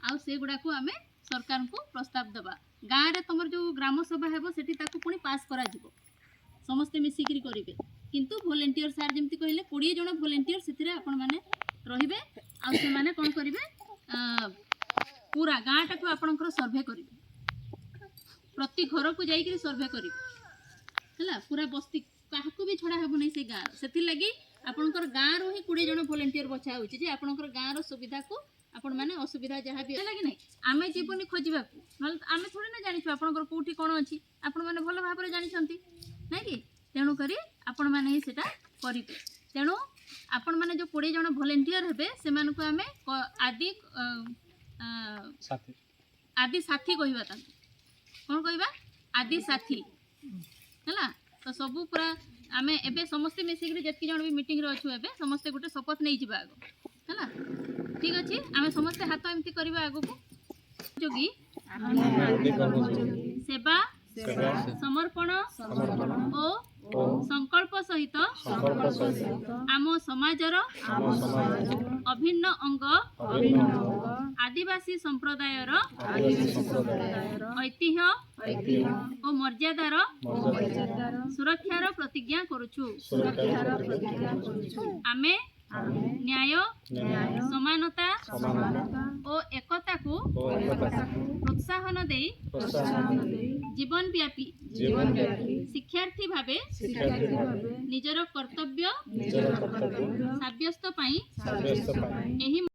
आउ से गुडा को आमे सरकार को प्रस्ताव दबा गाँव रे तुम जो ग्राम सभा हेबो सेठी ताकू पुणी पास करा जिवो समस्ते मिसिकी करेंगे किंतु वॉलंटियर सार जमती कहले 20 जन वॉलंटियर से आपण मैंने रहिबे आ से माने कोन करिवे पूरा गाँव टाक आपणकर सर्वे करेंगे प्रति घर को जाइए सर्वे करेंगे है पूरा बस्ती क्या भी छड़ा हेब नहीं से गाँव से लगी आपणकर गाँव रू ही 20 जन वॉलंटियर बछा होची जे आपणकर गाँव सुविधा को आपण मैंने असुविधा जहाँ भी लगे ना आम जीवन खोजा आम थोड़ी ना जानी आपंकर कौटी कौन अच्छी आपण मैंने भल भाव में जानते ना कि तेणुक आपण मैंने ही सेटा करेंगे तेणु आपण मैंने जो 20 जन वॉलंटियर हेबे से मानक आम आदि आदि साथी कहवा कौन कहवा आदि साथी है तो सबू पूरा आम एबे समस्ते मिसिक जितकी जन भी मीटिंग रे अच्छु एबे समस्ते गोटे शपथ नहीं जावा आग है ठीक अच्छे आम समस्ते हाथ एमती करवा आग को जोगी सेवा समर्पण और संकल्प सहित आम समाजर अभिन्न अंग आदिवासी संप्रदायर ऐतिह्य और मर्यादार सुरक्षार प्रतिज्ञा करुछु आमे न्याय समानता और एकता को प्रोत्साहन दे जीवन व्यापी शिक्षार्थी भावे निजर कर्तव्य साब्यस्त पाई